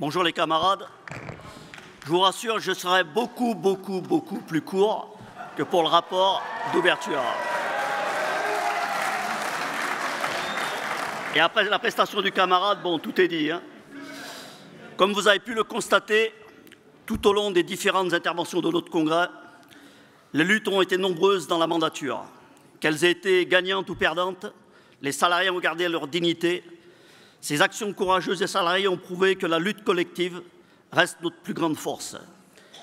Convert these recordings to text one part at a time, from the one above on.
Bonjour les camarades. Je vous rassure, je serai beaucoup plus court que pour le rapport d'ouverture. Et après la prestation du camarade, bon, tout est dit. Comme vous avez pu le constater, tout au long des différentes interventions de notre congrès, les luttes ont été nombreuses dans la mandature. Qu'elles aient été gagnantes ou perdantes, les salariés ont gardé leur dignité. Ces actions courageuses des salariés ont prouvé que la lutte collective reste notre plus grande force.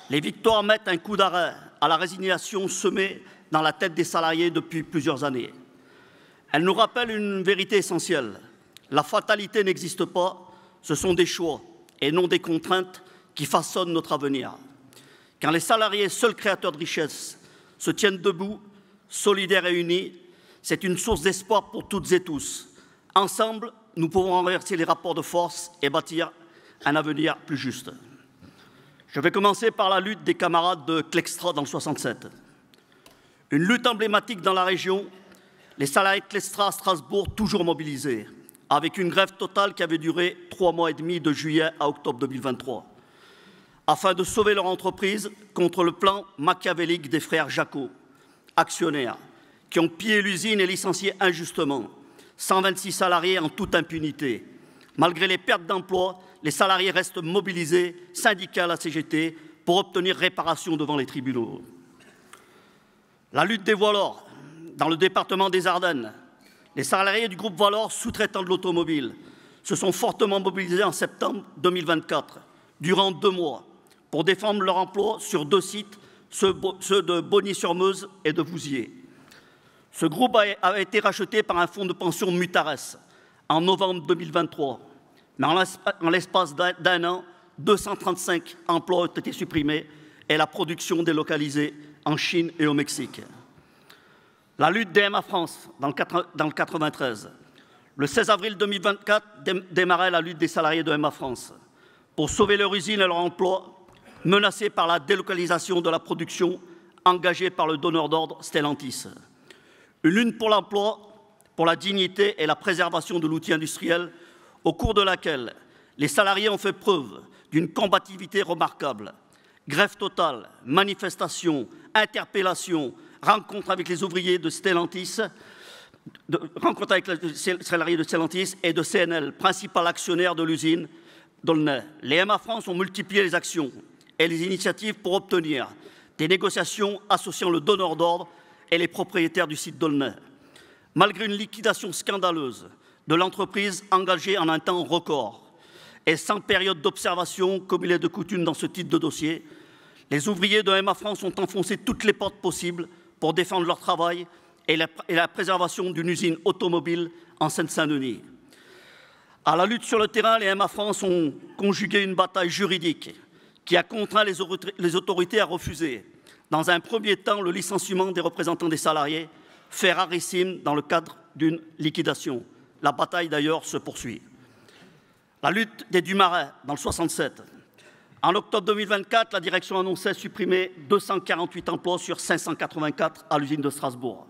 Les victoires mettent un coup d'arrêt à la résignation semée dans la tête des salariés depuis plusieurs années. Elles nous rappellent une vérité essentielle. La fatalité n'existe pas, ce sont des choix et non des contraintes qui façonnent notre avenir. Quand les salariés, seuls créateurs de richesse, se tiennent debout, solidaires et unis, c'est une source d'espoir pour toutes et tous. Ensemble, nous pouvons renverser les rapports de force et bâtir un avenir plus juste. Je vais commencer par la lutte des camarades de Clextra dans le 67. Une lutte emblématique dans la région, les salariés de Clextra à Strasbourg toujours mobilisés, avec une grève totale qui avait duré 3 mois et demi de juillet à octobre 2023, afin de sauver leur entreprise contre le plan machiavélique des frères Jacot, actionnaires, qui ont pillé l'usine et licencié injustement 126 salariés en toute impunité. Malgré les pertes d'emplois, les salariés restent mobilisés, syndicats à la CGT, pour obtenir réparation devant les tribunaux. La lutte des Voilors, dans le département des Ardennes, les salariés du groupe Valor, sous-traitant de l'automobile, se sont fortement mobilisés en septembre 2024, durant 2 mois, pour défendre leur emploi sur 2 sites, ceux de Bogny-sur-Meuse et de Vouziers. Ce groupe a été racheté par un fonds de pension Mutares en novembre 2023. Mais en l'espace d'un an, 235 emplois ont été supprimés et la production délocalisée en Chine et au Mexique. La lutte des MA France dans le 93. Le 16 avril 2024 démarrait la lutte des salariés de MA France pour sauver leur usine et leur emploi, menacés par la délocalisation de la production engagée par le donneur d'ordre Stellantis. Une lutte pour l'emploi, pour la dignité et la préservation de l'outil industriel, au cours de laquelle les salariés ont fait preuve d'une combativité remarquable. Grève totale, manifestations, interpellations, rencontres avec les ouvriers de Stellantis, rencontres avec les salariés de Stellantis et de CNL, principal actionnaire de l'usine d'Aulnay. Les MA France ont multiplié les actions et les initiatives pour obtenir des négociations associant le donneur d'ordre et les propriétaires du site d'Aulnay. Malgré une liquidation scandaleuse de l'entreprise engagée en un temps record et sans période d'observation comme il est de coutume dans ce type de dossier, les ouvriers de MA France ont enfoncé toutes les portes possibles pour défendre leur travail et la préservation d'une usine automobile en Seine-Saint-Denis. À la lutte sur le terrain, les MA France ont conjugué une bataille juridique qui a contraint les autorités à refuser, dans un premier temps, le licenciement des représentants des salariés, fait rarissime dans le cadre d'une liquidation. La bataille, d'ailleurs, se poursuit. La lutte des Dumarais, dans le 67. En octobre 2024, la direction annonçait supprimer 248 emplois sur 584 à l'usine de Strasbourg.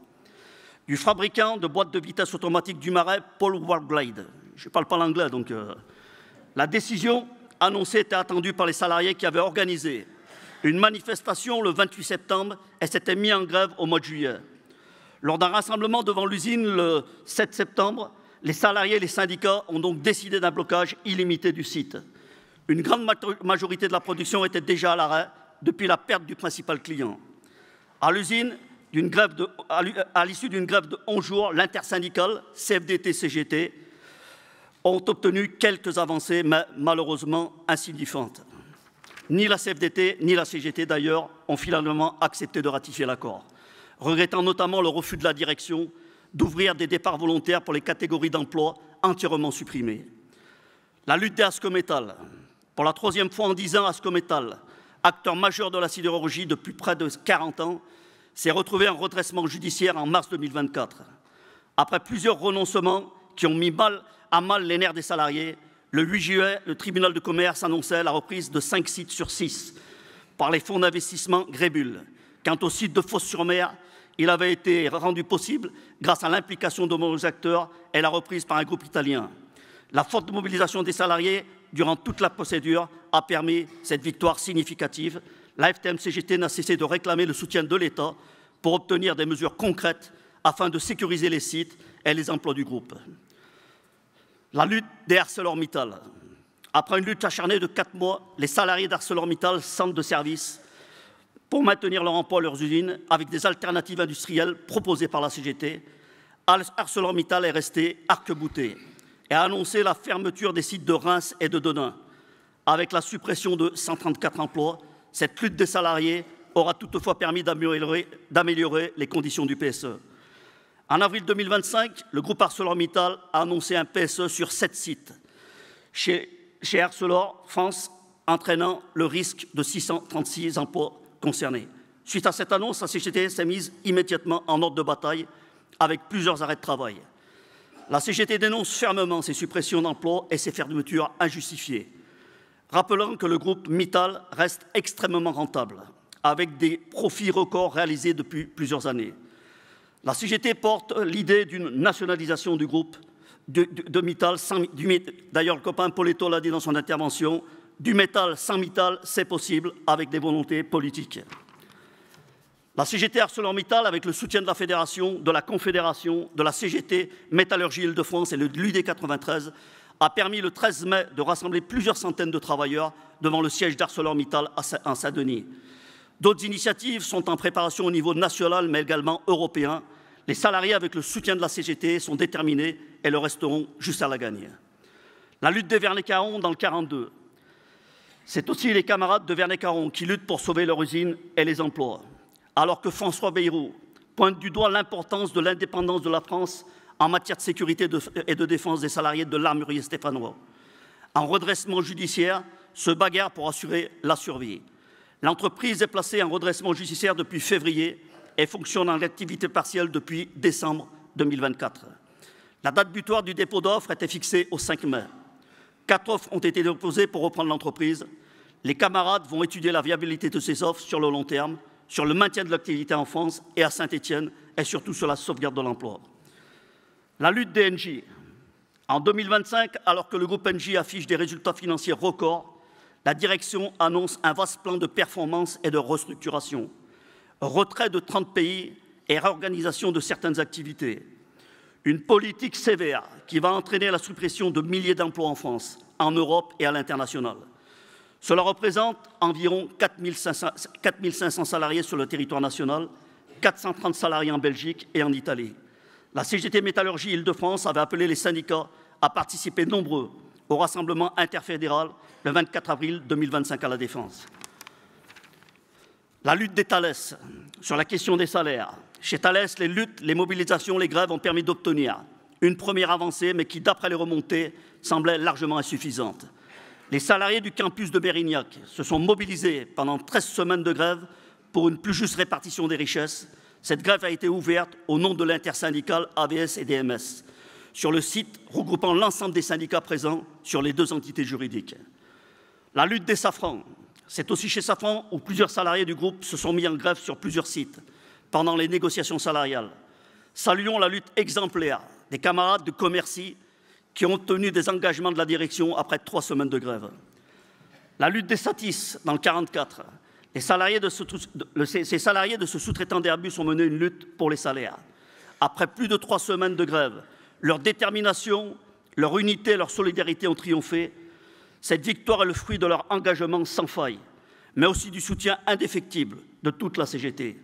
Du fabricant de boîtes de vitesse automatique Dumarais, Paul Warblade. Je ne parle pas l'anglais, donc... La décision annoncée était attendue par les salariés qui avaient organisé une manifestation le 28 septembre et s'était mis en grève au mois de juillet. Lors d'un rassemblement devant l'usine le 7 septembre, les salariés et les syndicats ont donc décidé d'un blocage illimité du site. Une grande majorité de la production était déjà à l'arrêt depuis la perte du principal client. À l'usine, à l'issue d'une grève de 11 jours, l'intersyndicale CFDT-CGT ont obtenu quelques avancées, mais malheureusement insignifiantes. Ni la CFDT ni la CGT, d'ailleurs, ont finalement accepté de ratifier l'accord, regrettant notamment le refus de la direction d'ouvrir des départs volontaires pour les catégories d'emploi entièrement supprimées. La lutte des Ascométal. Pour la 3e fois en 10 ans, Ascométal, acteur majeur de la sidérurgie depuis près de 40 ans, s'est retrouvé en redressement judiciaire en mars 2024. Après plusieurs renoncements qui ont mis à mal les nerfs des salariés, le 8 juillet, le tribunal de commerce annonçait la reprise de 5 sites sur 6 par les fonds d'investissement Grébul. Quant au site de Fos-sur-Mer, il avait été rendu possible grâce à l'implication de nombreux acteurs et la reprise par un groupe italien. La forte mobilisation des salariés durant toute la procédure a permis cette victoire significative. La FTM-CGT n'a cessé de réclamer le soutien de l'État pour obtenir des mesures concrètes afin de sécuriser les sites et les emplois du groupe. La lutte des ArcelorMittal. Après une lutte acharnée de 4 mois, les salariés d'ArcelorMittal centrent de service pour maintenir leur emploi à leurs usines avec des alternatives industrielles proposées par la CGT. ArcelorMittal est resté arc-bouté et a annoncé la fermeture des sites de Reims et de Denain. Avec la suppression de 134 emplois, cette lutte des salariés aura toutefois permis d'améliorer les conditions du PSE. En avril 2025, le groupe ArcelorMittal a annoncé un PSE sur 7 sites chez Arcelor France, entraînant le risque de 636 emplois concernés. Suite à cette annonce, la CGT s'est mise immédiatement en ordre de bataille avec plusieurs arrêts de travail. La CGT dénonce fermement ces suppressions d'emplois et ces fermetures injustifiées, rappelant que le groupe Mittal reste extrêmement rentable, avec des profits records réalisés depuis plusieurs années. La CGT porte l'idée d'une nationalisation du groupe de Mittal. D'ailleurs, le copain Poletto l'a dit dans son intervention, du métal sans Mittal, c'est possible avec des volontés politiques. La CGT ArcelorMittal, avec le soutien de la Fédération, de la Confédération, de la CGT, Métallurgie Île-de-France et de l'UD 93, a permis le 13 mai de rassembler plusieurs centaines de travailleurs devant le siège d'ArcelorMittal à Saint-Denis. D'autres initiatives sont en préparation au niveau national, mais également européen. Les salariés, avec le soutien de la CGT, sont déterminés et le resteront jusqu'à la gagne. La lutte des Vernets-Caron dans le 42. C'est aussi les camarades de Vernets-Caron qui luttent pour sauver leur usine et les emplois. Alors que François Bayrou pointe du doigt l'importance de l'indépendance de la France en matière de sécurité et de défense des salariés de l'armurier stéphanois. En redressement judiciaire, se bagarre pour assurer la survie. L'entreprise est placée en redressement judiciaire depuis février et fonctionne en activité partielle depuis décembre 2024. La date butoir du dépôt d'offres était fixée au 5 mai. 4 offres ont été déposées pour reprendre l'entreprise. Les camarades vont étudier la viabilité de ces offres sur le long terme, sur le maintien de l'activité en France et à Saint-Étienne, et surtout sur la sauvegarde de l'emploi. La lutte des Engie. En 2025, alors que le groupe Engie affiche des résultats financiers records, la direction annonce un vaste plan de performance et de restructuration, retrait de 30 pays et réorganisation de certaines activités. Une politique sévère qui va entraîner la suppression de milliers d'emplois en France, en Europe et à l'international. Cela représente environ 4 500 salariés sur le territoire national, 430 salariés en Belgique et en Italie. La CGT Métallurgie Île-de-France avait appelé les syndicats à participer nombreux au rassemblement interfédéral le 24 avril 2025 à La Défense. La lutte des Thales sur la question des salaires. Chez Thales, les luttes, les mobilisations, les grèves ont permis d'obtenir une première avancée, mais qui, d'après les remontées, semblait largement insuffisante. Les salariés du campus de Bérignac se sont mobilisés pendant 13 semaines de grève pour une plus juste répartition des richesses. Cette grève a été ouverte au nom de l'intersyndicale AVS et DMS, sur le site regroupant l'ensemble des syndicats présents sur les 2 entités juridiques. La lutte des Safran, c'est aussi chez Safran où plusieurs salariés du groupe se sont mis en grève sur plusieurs sites pendant les négociations salariales. Saluons la lutte exemplaire des camarades de Commercy qui ont obtenu des engagements de la direction après 3 semaines de grève. La lutte des Satis dans le 44. Ces salariés de ce sous-traitant d'Airbus ont mené une lutte pour les salaires. Après plus de 3 semaines de grève, leur détermination, leur unité, leur solidarité ont triomphé. Cette victoire est le fruit de leur engagement sans faille, mais aussi du soutien indéfectible de toute la CGT.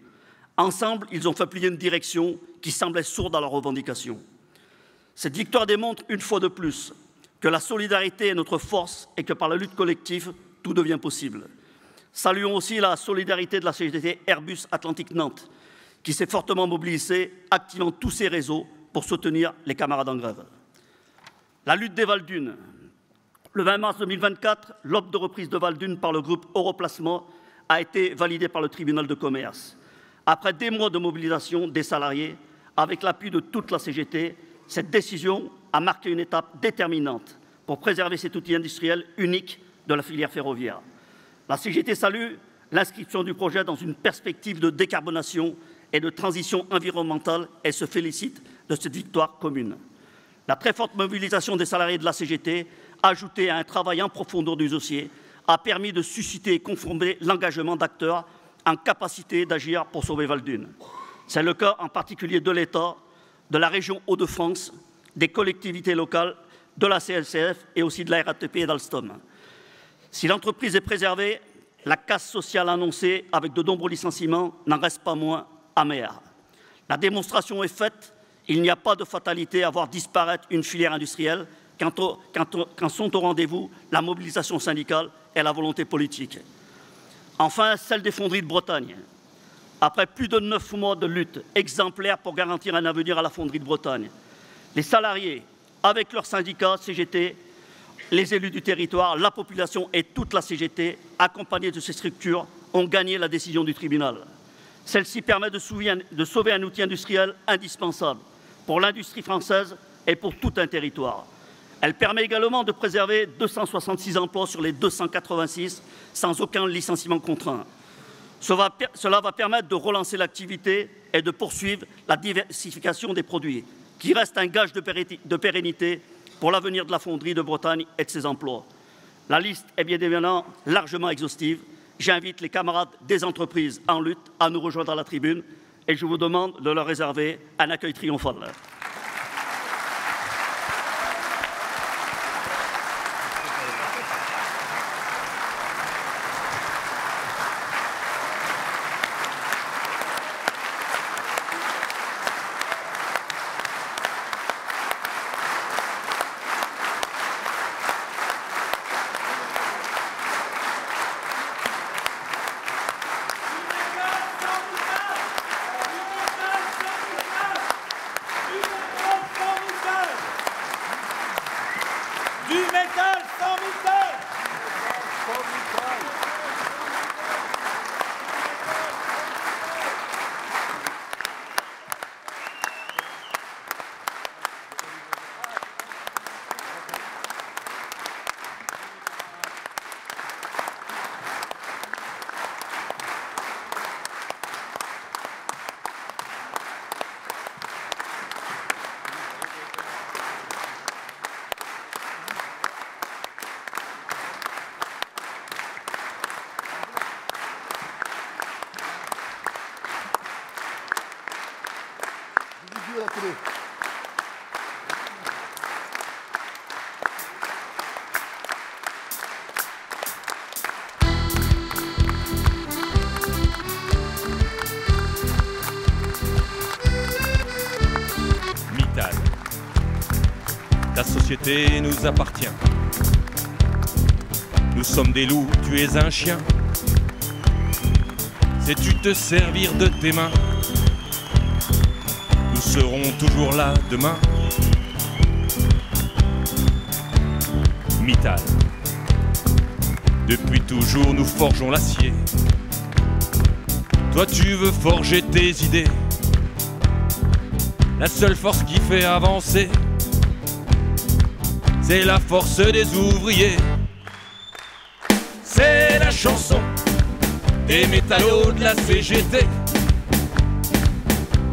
Ensemble, ils ont fait plier une direction qui semblait sourde à leurs revendications. Cette victoire démontre une fois de plus que la solidarité est notre force et que par la lutte collective, tout devient possible. Saluons aussi la solidarité de la CGT Airbus Atlantique Nantes, qui s'est fortement mobilisée, activant tous ses réseaux pour soutenir les camarades en grève. La lutte des Val-d'Une. Le 20 mars 2024, l'offre de reprise de Val-d'Une par le groupe Europlacement a été validée par le tribunal de commerce. Après des mois de mobilisation des salariés, avec l'appui de toute la CGT, cette décision a marqué une étape déterminante pour préserver cet outil industriel unique de la filière ferroviaire. La CGT salue l'inscription du projet dans une perspective de décarbonation et de transition environnementale et se félicite de cette victoire commune. La très forte mobilisation des salariés de la CGT ajouté à un travail en profondeur du dossier, a permis de susciter et confirmer l'engagement d'acteurs en capacité d'agir pour sauver Val-d'Une. C'est le cas en particulier de l'État, de la région Hauts-de-France, des collectivités locales, de la CNCF et aussi de la RATP et d'Alstom. Si l'entreprise est préservée, la casse sociale annoncée avec de nombreux licenciements n'en reste pas moins amère. La démonstration est faite, il n'y a pas de fatalité à voir disparaître une filière industrielle quand sont au rendez-vous la mobilisation syndicale et la volonté politique. Enfin, celle des fonderies de Bretagne. Après plus de 9 mois de lutte exemplaire pour garantir un avenir à la fonderie de Bretagne, les salariés, avec leurs syndicats CGT, les élus du territoire, la population et toute la CGT, accompagnés de ces structures, ont gagné la décision du tribunal. Celle-ci permet de sauver un outil industriel indispensable pour l'industrie française et pour tout un territoire. Elle permet également de préserver 266 emplois sur les 286 sans aucun licenciement contraint. Cela va permettre de relancer l'activité et de poursuivre la diversification des produits, qui reste un gage de pérennité pour l'avenir de la fonderie de Bretagne et de ses emplois. La liste est bien évidemment largement exhaustive. J'invite les camarades des entreprises en lutte à nous rejoindre à la tribune et je vous demande de leur réserver un accueil triomphal. Du métal sans métal. Mittal, ta société nous appartient. Nous sommes des loups, tu es un chien. Sais-tu te servir de tes mains? Nous serons toujours là demain. Mittal, depuis toujours nous forgeons l'acier. Toi tu veux forger tes idées. La seule force qui fait avancer, c'est la force des ouvriers. C'est la chanson des métallos de la CGT.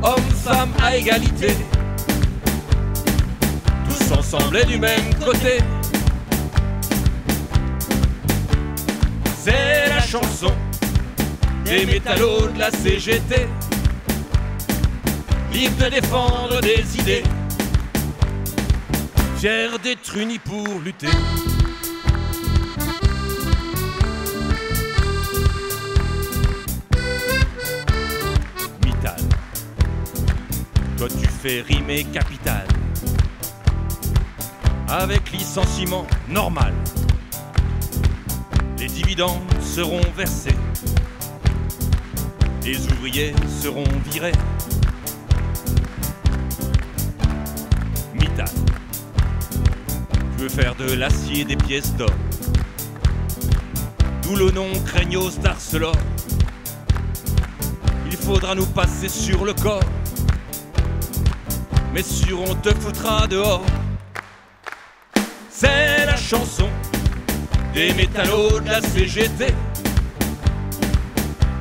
Hommes, femmes à égalité, tous ensemble et du même côté. C'est la chanson des métallos de la CGT, libres de défendre des idées, fiers d'être unis pour lutter. Mittal, toi tu fais rimer capital avec licenciement normal. Les dividendes seront versés, les ouvriers seront virés. Mittal, tu veux faire de l'acier des pièces d'or, d'où le nom Craignos d'Arcelor. Il faudra nous passer sur le corps, mais sûr on te foutra dehors. C'est la chanson des métallos de la CGT.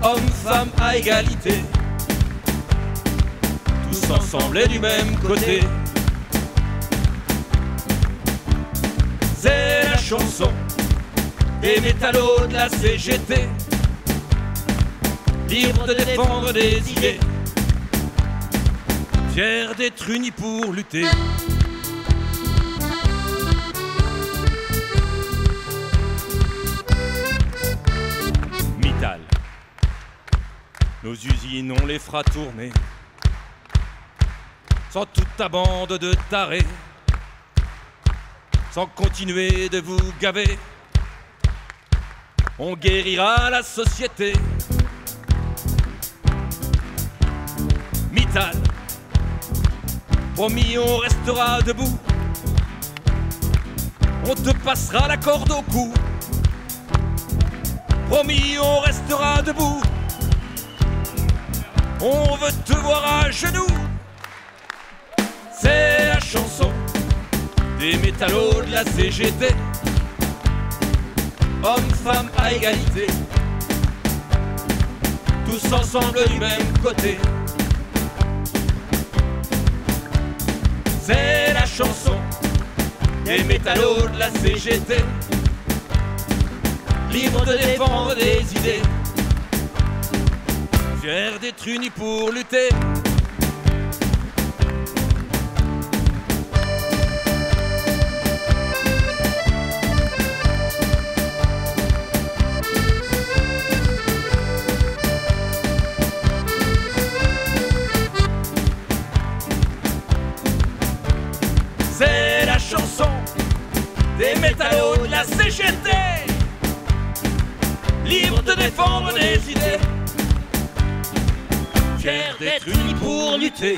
Hommes, femmes à égalité, tous ensemble et du même côté. C'est chanson des métallos de la CGT, libre de défendre des idées, fier d'être unis pour lutter. Mittal, nos usines on les fera tourner, sans toute ta bande de tarés, sans continuer de vous gaver. On guérira la société. Mittal, promis on restera debout. On te passera la corde au cou. Promis on restera debout. On veut te voir à genoux. C'est la chanson des métallos de la CGT. Hommes, femmes à égalité, tous ensemble du même côté. C'est la chanson des métallos de la CGT, libre de défendre des idées, fier d'être unis pour lutter. C'est la chanson des métallos de la CGT, libre de défendre des idées, fier d'être unis pour lutter.